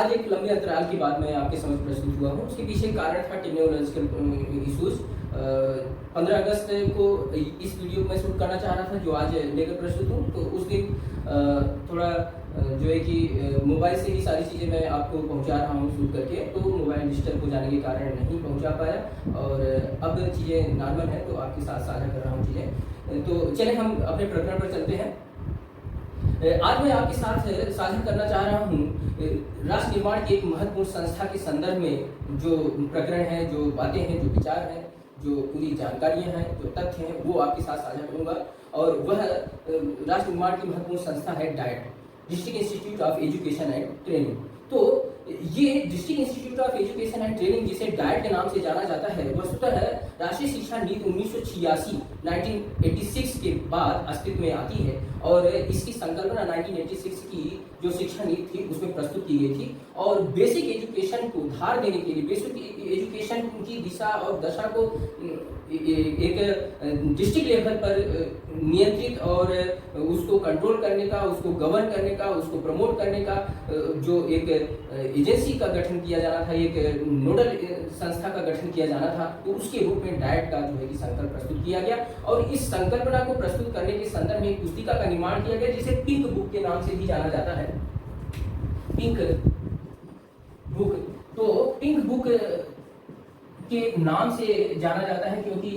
आज एक लंबे अंतराल के बाद मैं आपके समक्ष प्रस्तुत हुआ हूँ। उसके पीछे कारण था टेक्नोलॉजिकल इश्यूज। 15 अगस्त को इस वीडियो को मैं शूट करना चाह रहा था, जो आज लेकर प्रस्तुत हूँ। तो उस दिन थोड़ा जो है कि मोबाइल से ही सारी चीज़ें मैं आपको पहुँचा रहा हूँ शूट करके, तो मोबाइल डिस्टर्ब हो जाने के कारण नहीं पहुँचा पाया। और अब चीज़ें नॉर्मल हैं, तो आपके साथ साझा कर रहा हूँ चीज़ें। तो चलें हम अपने प्रकरण पर चलते हैं। आज मैं आपके साथ साझा करना चाह रहा हूँ राष्ट्र निर्माण की एक महत्वपूर्ण संस्था के संदर्भ में जो प्रकरण है, जो बातें हैं, जो विचार हैं, जो पूरी जानकारियाँ हैं, जो तथ्य हैं, वो आपके साथ साझा करूँगा। और वह राष्ट्र निर्माण की महत्वपूर्ण संस्था है diet, district institute of education and training. तो ये district institute of education and training, जिसे डाइट के नाम से जाना जाता है, वस्तुतः राष्ट्रीय शिक्षा नीति 1986 के बाद अस्तित्व में आती है। और इसकी संकल्पना 1986 की जो शिक्षा नीति थी उसमें प्रस्तुत की गई थी। और बेसिक एजुकेशन को धार देने के लिए, बेसिक एजुकेशन की दिशा और दशा को एक डिस्ट्रिक्ट लेवल पर नियंत्रित और उसको कंट्रोल करने का, उसको गवर्न करने का, उसको प्रमोट करने का जो एक एजेंसी का गठन किया जाना था, एक नोडल संस्था का गठन किया जाना था, तो उसके रूप में डाइट का जो है कि संकल्प प्रस्तुत किया गया। और इस संकल्पना को प्रस्तुत करने के संदर्भ में एक पुस्तिका का निर्माण किया गया, जिसे पिंक बुक के नाम से भी जाना जाता है। पिंक बुक, तो पिंक बुक के नाम से जाना जाता है क्योंकि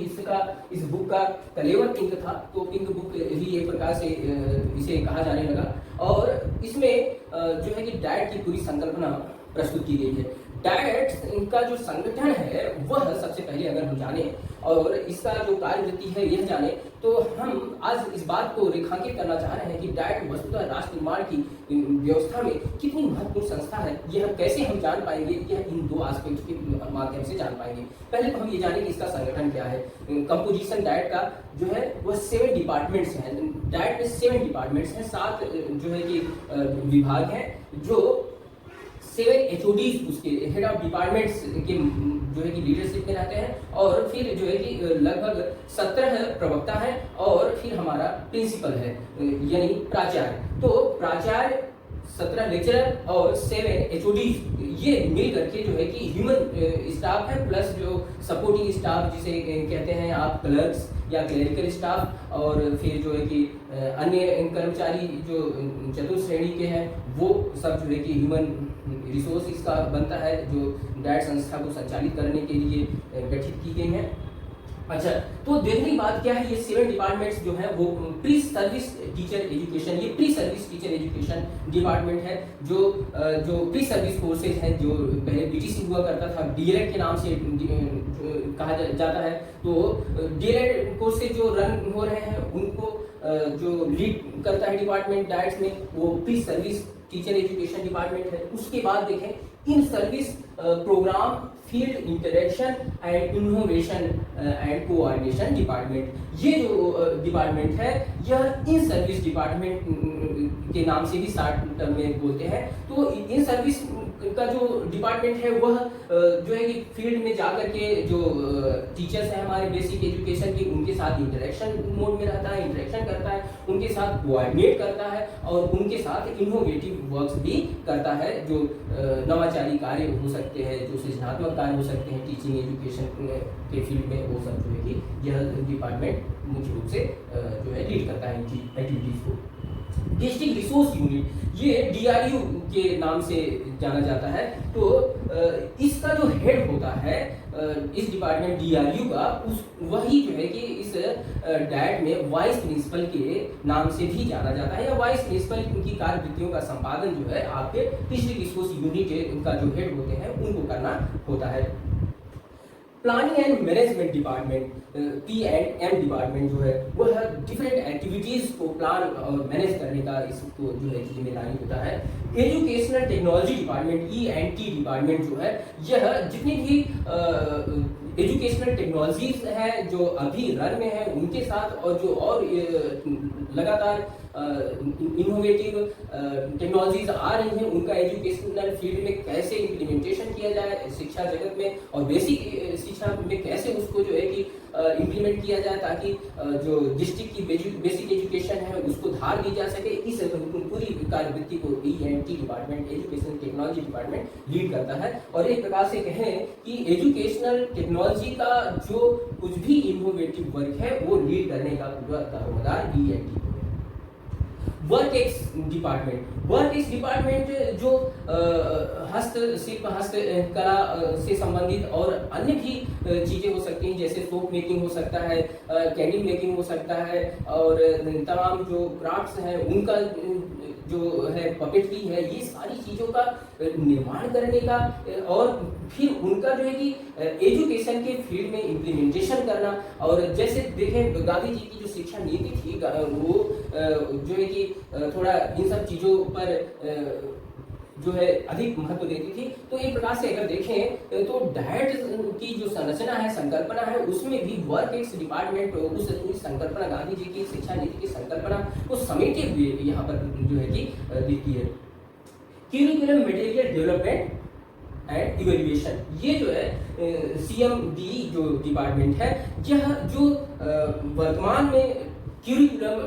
इस बुक का कलेवर पिंक था, तो पिंक बुक ही एक प्रकार से इसे कहा जाने लगा। और इसमें जो है कि डाइट की पूरी संकल्पना प्रस्तुत की गई है। डाइट इनका जो संगठन है वह सबसे पहले अगर हम जाने और इसका जो कार्यवृत्ति है यह जाने, तो हम आज इस बात को रेखांकित करना चाह रहे हैं कि डाइट वस्तुतः राष्ट्र निर्माण की व्यवस्था में कितनी महत्वपूर्ण संस्था है। यह कैसे हम जान पाएंगे, यह इन दो एस्पेक्ट के माध्यम से जान पाएंगे। पहले तो हम ये जानें कि इसका संगठन क्या है। कंपोजिशन डाइट का जो है वह 7 डिपार्टमेंट्स हैं। डाइट में 7 डिपार्टमेंट्स हैं, 7 जो है कि विभाग हैं, जो 7 HODs उसके हेड ऑफ डिपार्टमेंट्स के जो है कि लीडरशिप में रहते हैं। और फिर जो है कि लगभग 17 प्रवक्ता है, और फिर हमारा प्रिंसिपल है यानी प्राचार्य। तो प्राचार्य, 17 लेक्चरर और 7 HODs, ये मिल करके जो है कि ह्यूमन स्टाफ है, प्लस जो सपोर्टिंग स्टाफ जिसे कहते हैं आप क्लर्क्स या क्लरिकल स्टाफ, और फिर जो है कि अन्य कर्मचारी जो चतुर्थ श्रेणी के हैं, वो सब जो है कि ह्यूमन रिसोर्स इसका बनता है, जो डाइट संस्था को संचालित करने के लिए गठित की गई हैं। अच्छा, तो देखने की बात क्या है, ये 7 डिपार्टमेंट्स जो है वो प्री सर्विस टीचर एजुकेशन, ये pre service teacher education department है। जो प्री सर्विस कोर्सेज हैं, जो पहले BTC हुआ करता था, DLED के नाम से कहा जाता है। तो DLED कोर्सेज जो रन हो रहे हैं उनको जो लीड करता है डिपार्टमेंट डाइट्स में, वो pre service teacher education department है। उसके बाद देखें in service programme, field interaction and innovation and coordination department, ये जो डिपार्टमेंट है यह इन सर्विस डिपार्टमेंट के नाम से भी शॉर्ट टर्म में बोलते हैं। तो इन सर्विस का जो डिपार्टमेंट है वह जो है कि फील्ड में जाकर के जो टीचर्स हैं हमारे बेसिक एजुकेशन के, उनके साथ इंटरेक्शन मोड में रहता है, इंटरेक्शन करता है, उनके साथ कोऑर्डिनेट करता है, और उनके साथ इनोवेटिव वर्क्स भी करता है। जो नवाचारी कार्य हो सकते हैं, जो सृजनात्मक कार्य हो सकते हैं टीचिंग एजुकेशन के फील्ड में, वो सब जो है कि यह डिपार्टमेंट मुख्य रूप से जो है लीड करता है इनकी एक्टिविटीज को। डिस्ट्रिक्ट रिसोर्स यूनिट, ये DRU के नाम से जाना जाता है। तो इसका जो हेड होता है इस डिपार्टमेंट DRU का, वही जो है कि इस डाइट में वाइस प्रिंसिपल के नाम से भी जाना जाता है, या वाइस प्रिंसिपल की कार्यवृत्तियों का संपादन जो है आपके डिस्ट्रिक्ट रिसोर्स यूनिट का जो हेड होते हैं उनको करना होता है। Planning and management department, P&M department जो है वह डिफरेंट एक्टिविटीज को प्लान और मैनेज करने का इसको जो है जिम्मेदारी होता है। Educational technology department, E&T department जो है, यह जितनी भी एजुकेशनल टेक्नोलॉजीज हैं जो अभी रन में है उनके साथ, और जो और लगातार इनोवेटिव टेक्नोलॉजीज आ रही हैं उनका एजुकेशनल फील्ड में कैसे इम्प्लीमेंटेशन किया जाए शिक्षा जगत में, और बेसिक शिक्षा में कैसे उसको जो है कि इम्प्लीमेंट किया जाए, ताकि जो डिस्ट्रिक्ट की बेसिक एजुकेशन है उसको धार दी जा सके। इस पूरी कार्यवृत्ति को ENT department, education technology department lead करता है। और एक प्रकार से कहें कि एजुकेशनल टेक्नोलॉजी का जो कुछ भी इनोवेटिव वर्क है वो लीड करने का पूरा दारोमदार ENT। वर्क एक्स डिपार्टमेंट जो हस्तशिल्प हस्तकला से संबंधित और अन्य भी चीजें हो सकती हैं, जैसे सोप मेकिंग हो सकता है, कैंडल मेकिंग हो सकता है, और तमाम जो क्राफ्ट्स हैं उनका जो है पपेटरी है, ये सारी चीजों का निर्माण करने का और फिर उनका जो है कि एजुकेशन के फील्ड में इम्प्लीमेंटेशन करना। और जैसे देखें गांधी जी की जो शिक्षा नीति थी वो जो है कि थोड़ा इन सब चीजों पर जो है अधिक महत्व देती थी। तो एक प्रकार से अगर देखें तो डाइट की जो संरचना है, संकल्पना है, उसमें भी वर्क एक्स डिपार्टमेंट उस पूरी संकल्पना गांधी जी की शिक्षा नीति की संकल्पना को समेटे हुए यहाँ पर जो है कि दिखती है। Curriculum material development and evaluation, ये जो है CMDE जो डिपार्टमेंट है, यह जो वर्तमान में करिकुलम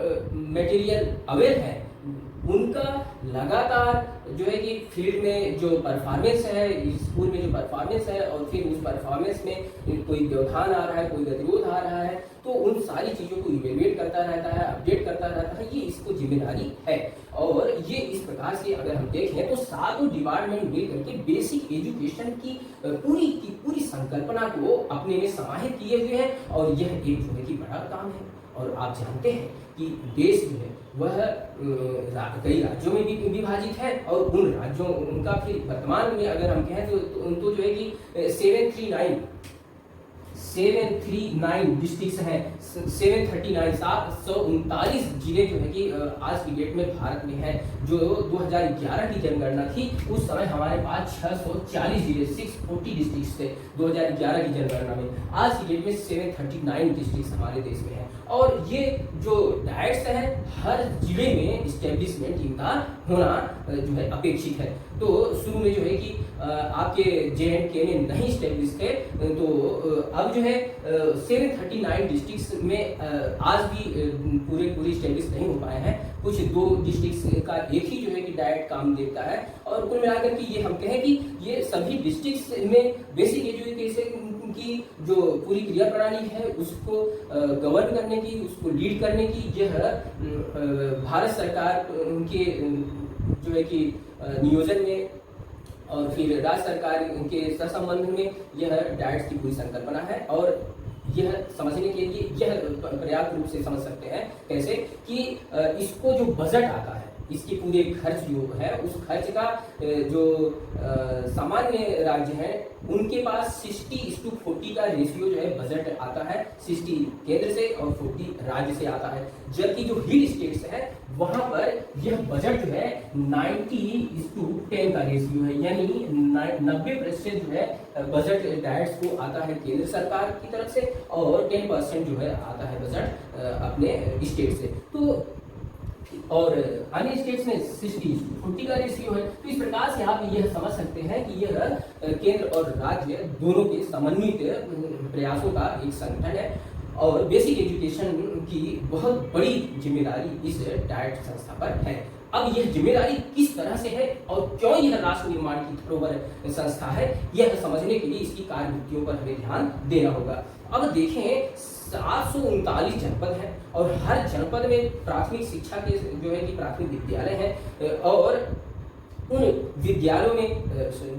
मटेरियल अवेयर है उनका लगातार जो है कि फील्ड में जो परफॉर्मेंस है, स्कूल में जो परफॉर्मेंस है, और फिर उस परफॉर्मेंस में कोई व्यवधान आ रहा है, कोई गतिरोध आ रहा है, तो उन सारी चीज़ों को इवेल्युएट करता रहता है, अपडेट करता रहता है, ये इसको जिम्मेदारी है। और ये इस प्रकार से अगर हम देखें तो सातों डिपार्टमेंट मिल करके बेसिक एजुकेशन की पूरी संकल्पना को अपने में समाहित किए हुए हैं, और यह एक जो है कि बड़ा काम है। और आप जानते हैं कि देश जो है वह कई राज्यों में भी विभाजित है, और उन राज्यों उनका फिर वर्तमान में अगर हम कहें तो जो है कि 739 डिस्ट्रिक्ट्स हैं, 739 जिले जो है कि आज की डेट में भारत में है। जो 2011 की जनगणना थी उस समय हमारे पास 640 जिले 640 डिस्ट्रिक्ट्स थे 2011 की जनगणना में। आज की डेट में 739 डिस्ट्रिक्ट्स हमारे देश में है, और ये जो डाइट्स हैं हर जिले में इस्टेब्लिशमेंट इनका होना जो है अपेक्षित है। तो शुरू में जो है कि आपके J&K में नहीं इस्टेब्लिश थे, तो अब जो है 739 डिस्ट्रिक्ट्स में आज भी पूरे इस्टेब्लिश नहीं हो पाए हैं। कुछ 2 डिस्ट्रिक्ट्स का एक ही जो है कि डाइट काम देता है, और कुल मिलाकर के ये हम कहें कि ये सभी डिस्ट्रिक्ट्स में बेसिक एजुकेशन की जो पूरी क्रिया प्रणाली है उसको गवर्न करने की, उसको लीड करने की, यह भारत सरकार के जो है कि नियोजन में और फिर राज्य सरकार के संबंध में यह डाइट्स की पूरी संकल्पना है। और यह समझने के लिए यह पर्याप्त रूप से समझ सकते हैं कैसे कि इसको जो बजट आता है, इसके पूरे खर्च जो है उस खर्च का जो सामान्य राज्य है उनके पास 60:40 का रेशियो जो है बजट आता है, 60 केंद्र से और 40 राज्य से आता है। जबकि जो हिल स्टेट्स है वहां पर यह बजट जो है 90:10 का रेशियो है, यानी 90% जो है बजट डाइट्स को आता है केंद्र सरकार की तरफ से, और 10% जो है आता है बजट अपने स्टेट से। तो और अन्य स्टेट्स में 60:40 का रेशियो है। तो इस प्रकार से आप यह समझ सकते हैं कि यह केंद्र और राज्य दोनों के समन्वित प्रयासों का एक संगठन है, और बेसिक एजुकेशन की बहुत बड़ी जिम्मेदारी इस डाइट संस्था पर है। अब यह जिम्मेदारी किस तरह से है और क्यों यह राष्ट्र निर्माण की धरोहर संस्था है, यह समझने के लिए इसकी कार्यवृत्तियों पर हमें ध्यान देना होगा। अब देखें 739 जनपद है, और हर जनपद में प्राथमिक शिक्षा के जो है कि प्राथमिक विद्यालय है, और उन विद्यालयों में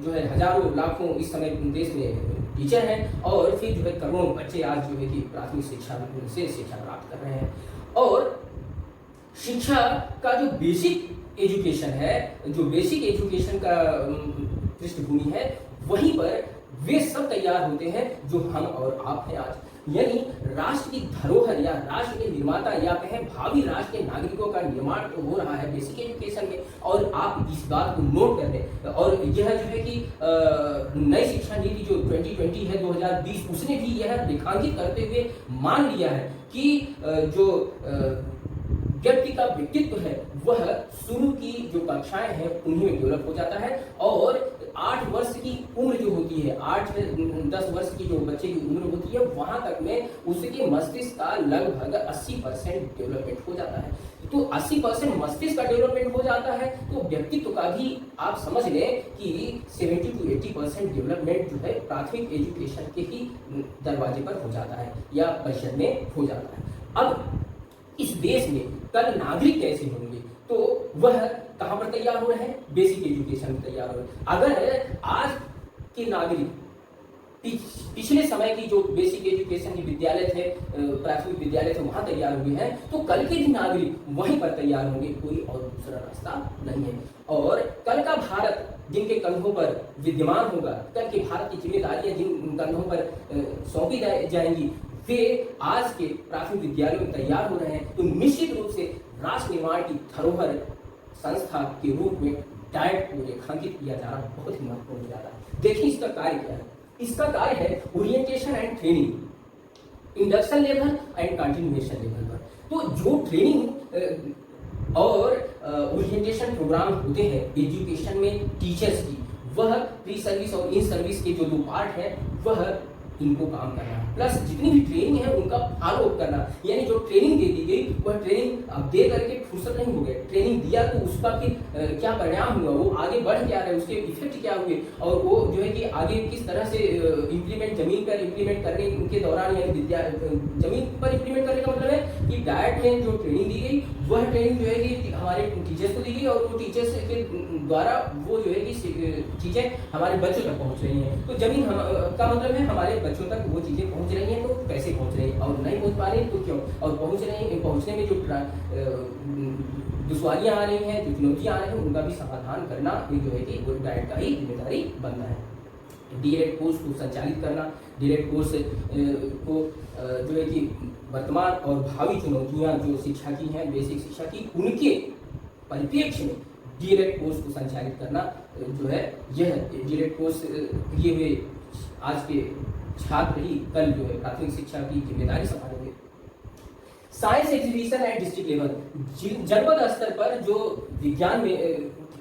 जो है हजारों लाखों इस समय देश में टीचर हैं, और फिर जो है करोड़ों बच्चे आज जो है कि प्राथमिक शिक्षा से शिक्षा प्राप्त कर रहे हैं। और शिक्षा का जो बेसिक एजुकेशन है, जो बेसिक एजुकेशन का पृष्ठभूमि है, वहीं पर वे सब तैयार होते हैं जो हम और आप हैं आज। यानी राष्ट्र की धरोहर या राष्ट्र के निर्माता या कहें भावी राष्ट्र के नागरिकों का निर्माण तो हो रहा है बेसिक एजुकेशन में, और आप इस बात को नोट कर लें। और यह जो है कि नई शिक्षा नीति जो 2020 है 2020, उसने भी यह रेखांकित करते हुए मान लिया है कि जो व्यक्ति का व्यक्तित्व है वह शुरू की जो कक्षाएं हैं उन्हीं में डेवलप हो जाता है, और 8 वर्ष की उम्र जो होती है, 8-10 वर्ष की जो बच्चे की उम्र होती है, वहां तक में उसके मस्तिष्क का लगभग 80% डेवलपमेंट हो जाता है। तो 80% मस्तिष्क का डेवलपमेंट हो जाता है, तो व्यक्तित्व का भी आप समझ लें कि 70-80% डेवलपमेंट जो है प्राथमिक एजुकेशन के ही दरवाजे पर हो जाता है या परिषद में हो जाता है। अब इस देश में कल नागरिक कैसे होंगे, तो वह कहां पर तैयार हो रहे हैं, बेसिक एजुकेशन में तैयार हो रहे हैं। अगर आज के नागरिक पिछले समय की जो बेसिक एजुकेशन के विद्यालय थे, प्राथमिक विद्यालय थे, वहां तैयार हुए हैं, तो कल के भी नागरिक वहीं पर तैयार होंगे, कोई और दूसरा रास्ता नहीं है। और कल का भारत जिनके कंधों पर विद्यमान होगा, कल के भारत की जिम्मेदारियां जिन कंधों पर सौंपी जाएंगी, वे आज के प्राथमिक विद्यालयों में तैयार हो रहे हैं, तो निश्चित रूप से राष्ट्र निर्माण की धरोहर संस्था के रूप में डाइट को रेखांकित किया जाना बहुत ही महत्वपूर्ण हो जाता है। देखिए इसका कार्य क्या है। इसका कार्य है orientation and training, induction level and continuation level पर। तो जो ट्रेनिंग और ओरिएंटेशन प्रोग्राम होते हैं एजुकेशन में टीचर्स की, वह प्री सर्विस और इन सर्विस के जो 2 पार्ट है वह इनको काम करना, प्लस जितनी भी ट्रेनिंग है उनका फॉलो अप करना। यानी जो ट्रेनिंग दे दी गई वह ट्रेनिंग अब दे करके फुर्सत नहीं हो गए, ट्रेनिंग दिया तो उसका फिर क्या परिणाम हुआ, वो आगे बढ़ क्या रहा है, उसके इफेक्ट क्या हुए, और वो जो है कि आगे किस तरह से इम्प्लीमेंट जमीन पर इम्प्लीमेंट करने के दौरान, यानी जमीन पर इम्प्लीमेंट करने का मतलब है कि डाइट में जो ट्रेनिंग दी गई वह ट्रेनिंग जो है कि हमारे टीचर्स को दी गई, और वो टीचर्स के द्वारा वो जो है कि चीजें हमारे बच्चों तक पहुंच रही हैं। तो जमीन का मतलब है हमारे बच्चों तक वो चीजें पहुंच रही हैं, तो कैसे पहुंच रही हैं, और नहीं पहुंच पा रही तो क्यों, और पहुंचने में जो दुश्वारियां आ रही हैं, जो चुनौतियां आ रही हैं, उनका भी समाधान करना ये जो है कि वो डाइट का ही जिम्मेदारी बनता है। डीएलएड कोर्स को संचालित करना, डीएलएड कोर्स को जो है कि वर्तमान और भावी चुनौतियां जो शिक्षा की हैं, बेसिक शिक्षा की, उनके परिप्रेक्ष्य में डीएलएड कोर्स को संचालित करना जो है, यह डीएलएड कोर्स किए हुए आज के छात्र ही कल जो है प्राथमिक शिक्षा की जिम्मेदारी संभालेंगे। Science exhibition and district level, जनपद स्तर पर जो विज्ञान में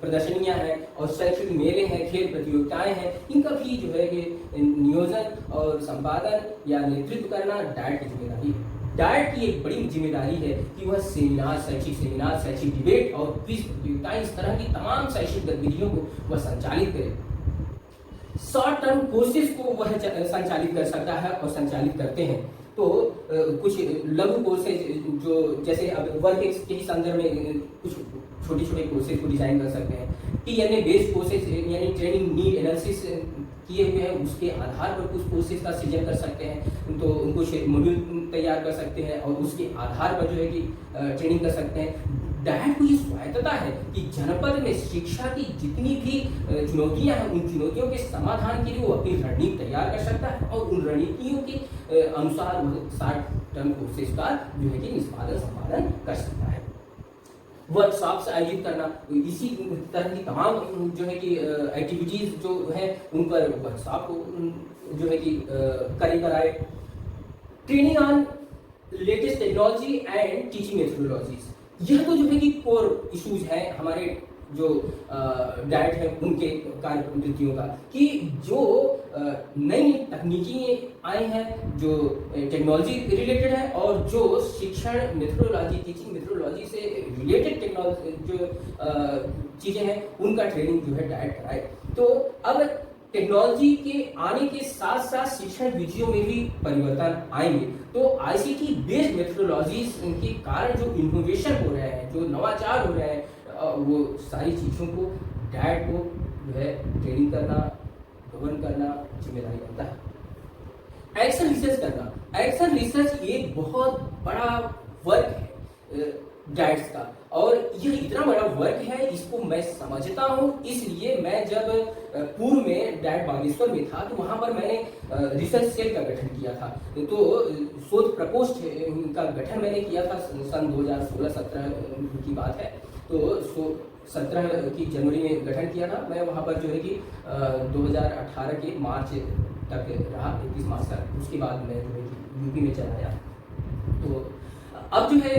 प्रदर्शनियां हैं और शैक्षिक मेले हैं, खेल प्रतियोगिताएं हैं, इनका भी जो है कि नियोजन और संपादन या नेतृत्व करना डाइट की जिम्मेदारी है। डाइट की एक बड़ी जिम्मेदारी है कि वह सेमिनार, शैक्षिक डिबेट और क्विज प्रतियोगिताएं, इस तरह की तमाम शैक्षिक गतिविधियों को वह संचालित करे। शॉर्ट टर्म कोर्सेज को वह संचालित कर सकता है और संचालित करते हैं। तो कुछ लघु कोर्सेज जो जैसे अब वर्क के ही संदर्भ में कुछ छोटे कोर्सेज को डिजाइन कर सकते हैं। टीएनए बेस्ड कोर्सेज यानी ट्रेनिंग नीड एनालिसिस किए हुए हैं, उसके आधार पर कुछ कोर्सेज का सृजन कर सकते हैं, तो उनको मॉड्यूल तैयार कर सकते हैं और उसके आधार पर जो है कि ट्रेनिंग कर सकते हैं। डाइट को ये स्वायत्तता है कि जनपद में शिक्षा की जितनी भी चुनौतियां हैं, उन चुनौतियों के समाधान के लिए वो अपनी रणनीति तैयार कर सकता है और उन रणनीतियों के अनुसार वह शॉर्ट टर्म कोर्सेज का जो है कि संपादन कर सकता है। वर्कशॉप्स आयोजित करना, इसी तरह की तमाम जो है कि एक्टिविटीज जो है उन पर वर्कशॉप को जो है कि कराए। Training on latest technology and teaching methodologies, यह तो जो है कि कोर इश्यूज है हमारे जो डाइट है उनके कार्य प्रवृत्तियों का, कि जो नई तकनीकी आई हैं जो टेक्नोलॉजी रिलेटेड है और जो शिक्षण मेथोडोलॉजी, टीचिंग मेथोडोलॉजी से रिलेटेड टेक्नोलॉजी जो चीजें हैं उनका ट्रेनिंग जो है डाइट कराए। तो अब टेक्नोलॉजी के आने के साथ साथ शिक्षण विधियों में भी परिवर्तन आएंगे, तो आईसीटी बेस्ड मेथोडोलॉजीज के कारण जो इनोवेशन हो रहे हैं, जो नवाचार हो रहे हैं, वो सारी चीजों को डाइट को जो है ट्रेनिंग करना, गवर्न करना जिम्मेदारी बनता है। एक्शन रिसर्च करना, एक्शन रिसर्च एक बहुत बड़ा वर्क है डाइट्स का, और यह इतना बड़ा वर्क है इसको मैं समझता हूँ, इसलिए मैं जब पूर्व में डाइट बागेश्वर में था तो वहां पर मैंने रिसर्च सेल का गठन किया था। तो शोध प्रकोष्ठ का गठन मैंने किया था सन 2016-17 की बात है, तो 17 की जनवरी में गठन किया था मैं वहां पर जो है कि 2018 के मार्च तक रहा, 31 मार्च तक। उसके बाद मैं जो है कि यूपी में चला आया। तो अब जो है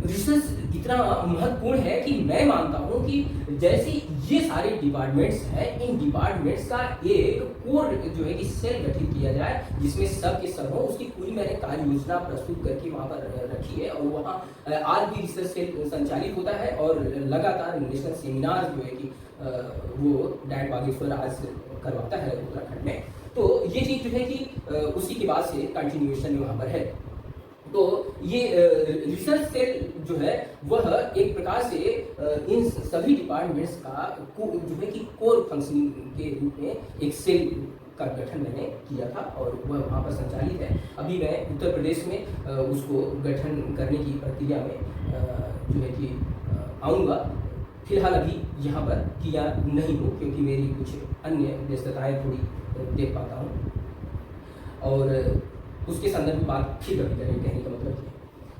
रिसर्च इतना महत्वपूर्ण है कि मैं मानता हूं कि जैसे ये सारे डिपार्टमेंट्स हैं, इन डिपार्टमेंट्स का एक कोर जो है कि सेल गठित किया जाए जिसमें सब के सब हो। उसकी पूरी मैंने कार्य योजना प्रस्तुत करके वहां पर रखी है और वहाँ आज भी रिसर्च सेल संचालित होता है और लगातार नेशनल सेमिनार जो है कि वो डाइट बागेश्वर आज करवाता है उत्तराखंड में। तो ये चीज जो है कि उसी के बाद से कंटिन्यूएशन में वहां पर है। तो ये रिसर्च सेल जो है वह एक प्रकार से इन सभी डिपार्टमेंट्स का जो है कि कोर फंक्शनिंग के रूप में एक सेल का गठन मैंने किया था और वह वहाँ पर संचालित है। अभी मैं उत्तर प्रदेश में उसको गठन करने की प्रक्रिया में जो है कि आऊँगा। फिलहाल अभी यहाँ पर किया नहीं हूँ क्योंकि मेरी कुछ अन्य व्यस्तताएँ थोड़ी देख पाता हूँ और उसके संदर्भ में बात फिर कभी करेंगे। कहने का मतलब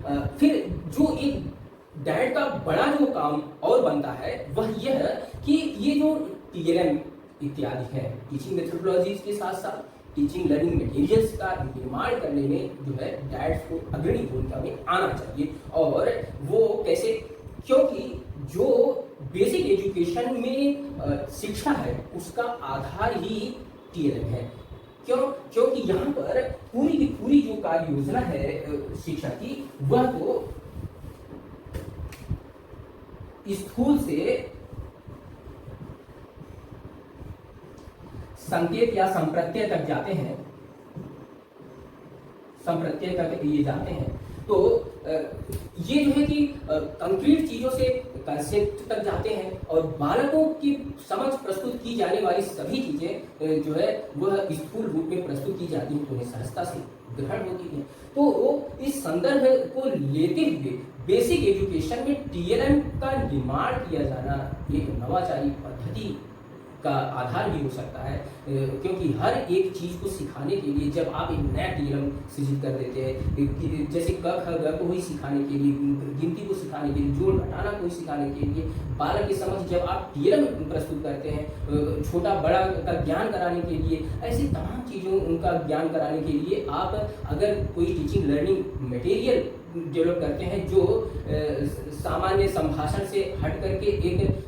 है फिर जो एक डाइट का बड़ा जो काम और बनता है वह यह है कि ये जो TLM इत्यादि है, टीचिंग मेथोडोलॉजीज के साथ साथ टीचिंग लर्निंग मटेरियल्स का निर्माण करने में जो है डाइट्स को अग्रणी भूमिका में आना चाहिए। और वो कैसे, क्योंकि जो बेसिक एजुकेशन में शिक्षा है उसका आधार ही TLM है। क्योंकि यहाँ पर पूरी की पूरी जो कार्य योजना है शिक्षा की वह तो स्थूल से संकेत या संप्रत्यय तक जाते हैं, संप्रत्यय तक ये जाते हैं। तो ये जो है कि कंक्रीट चीजों से कंसेप्ट तक जाते हैं और बालकों की समझ प्रस्तुत की जाने वाली सभी चीजें जो है वह स्थूल रूप में प्रस्तुत की जाती हैं तो उन्हें सहजता से ग्रहण होती है। तो इस संदर्भ को लेते हुए बेसिक एजुकेशन में TLM का निर्माण किया जाना एक नवाचारी पद्धति का आधार भी हो सकता है, क्योंकि हर एक चीज को सिखाने के लिए जब आप एक नया TLM सृजित कर देते हैं, जैसे क ख ग को ही सिखाने के लिए, गिनती को सिखाने के लिए, जोड़ घटाना को ही सिखाने के लिए, बालक की समझ जब आप TLM प्रस्तुत करते हैं, छोटा बड़ा का ज्ञान कराने के लिए, ऐसी तमाम चीजों उनका ज्ञान कराने के लिए आप अगर कोई टीचिंग लर्निंग मटेरियल डेवलप करते हैं जो सामान्य संभाषण से हट करके एक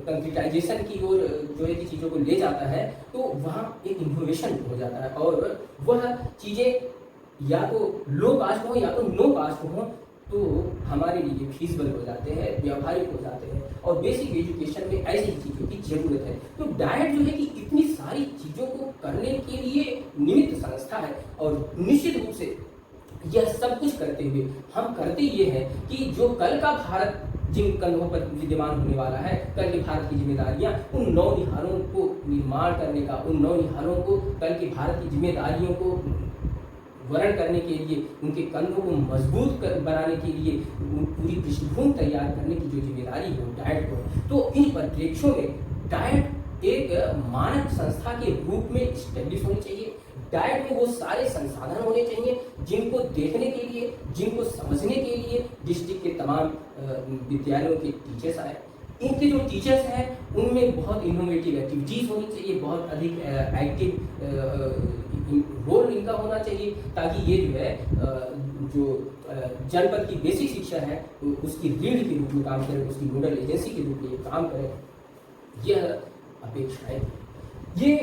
कंक्रीटाइजेशन की ओर जो है कि चीज़ों को ले जाता है, तो वहाँ एक इनोवेशन हो जाता है और वह चीज़ें या तो लो कास्ट हो या तो नो कास्ट हो तो हमारे लिए फीसिबल हो जाते हैं, व्यावहारिक हो जाते हैं और बेसिक एजुकेशन में ऐसी चीज़ों की जरूरत है। तो डाइट जो है कि इतनी सारी चीज़ों को करने के लिए निमित्त संस्था है और निश्चित रूप से यह सब कुछ करते हुए हम करते ये है कि जो कल का भारत जिन कंधों पर विद्यमान होने वाला है, कल के भारत की जिम्मेदारियां, उन नौनिहालों को निर्माण करने का, उन नौनिहालों को कल के भारत की जिम्मेदारियों को वर्ण करने के लिए, उनके कंधों को मजबूत बनाने के लिए पूरी पृष्ठभूमि तैयार करने की जो जिम्मेदारी हो डाइट को, तो इन परिप्रेक्ष्यों में डाइट एक मानक संस्था के रूप में स्टैब्लिश होनी चाहिए। डाइट में वो सारे संसाधन होने चाहिए जिनको देखने के लिए, जिनको समझने के लिए डिस्ट्रिक्ट के तमाम विद्यालयों के टीचर्स आए। इनके जो टीचर्स हैं उनमें बहुत इनोवेटिव एक्टिविटीज होनी चाहिए, बहुत अधिक एक्टिव रोल इनका होना चाहिए ताकि ये जो है जो जनपद की बेसिक शिक्षा है उसकी रीढ़ के रूप में काम करे, उसकी नोडल एजेंसी के रूप में काम करे, यह अपेक्षा है। ये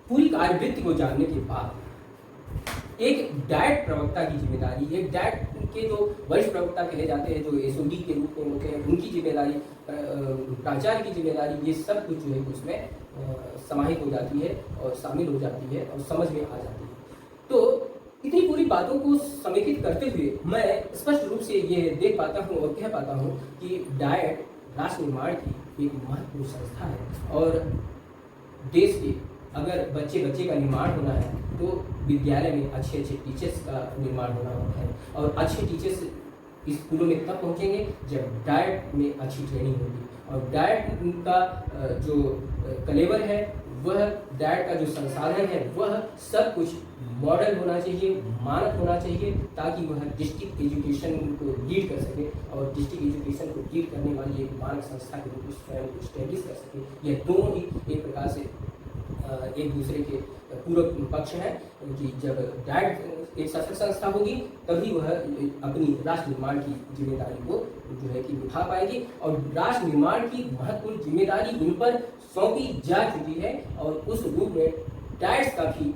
पूरी कार्यवृत्ति को जानने के बाद एक डाइट प्रवक्ता की जिम्मेदारी, एक डाइट के जो वरिष्ठ प्रवक्ता कहे जाते हैं, जो SOD के रूप में होते हैं, उनकी जिम्मेदारी, प्राचार्य की जिम्मेदारी, ये सब कुछ जो है उसमें समाहित हो जाती है और शामिल हो जाती है और समझ में आ जाती है। तो इतनी पूरी बातों को समेकित करते हुए मैं स्पष्ट रूप से ये देख पाता हूँ और कह पाता हूँ कि डाइट राष्ट्र निर्माण की एक महत्वपूर्ण संस्था है और देश के अगर बच्चे का निर्माण होना है तो विद्यालय में अच्छे टीचर्स का निर्माण होना है और अच्छे टीचर्स स्कूलों में तब पहुंचेंगे जब डाइट में अच्छी ट्रेनिंग होगी और डाइट का जो कलेवर है, वह डाइट का जो संसाधन है, वह सब कुछ मॉडल होना चाहिए, मानक होना चाहिए ताकि वह डिस्ट्रिक्ट एजुकेशन को लीड कर सके और डिस्ट्रिक्ट एजुकेशन को लीड करने वाली एक मानक संस्था के रूप में स्वयं को स्टैब्लिश कर सके। यह दोनों ही एक प्रकार से एक दूसरे के पूरक पक्ष है कि जब डैड एक सशक्त संस्था होगी तभी वह अपनी राष्ट्र निर्माण की जिम्मेदारी को जो है कि निभा पाएगी, और राष्ट्र निर्माण की महत्वपूर्ण जिम्मेदारी उन पर सौंपी जा चुकी है, और उस रूप में डैड्स का भी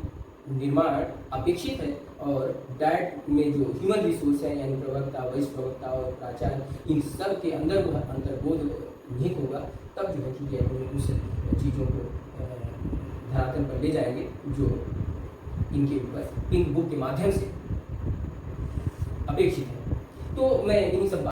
निर्माण अपेक्षित है। और डैड में जो ह्यूमन रिसोर्स है यानी प्रवक्ता, वाइस प्रवक्ता और प्राचार्य, इन सब के अंदर वह अंतर्बोध निहित होगा, तब जो है कि ये अपनी उस चीज़ों को धरातल पर ले जाएंगे जो इनके ऊपर इन बुक के माध्यम से अपेक्षित है। तो मैं इन्हीं सब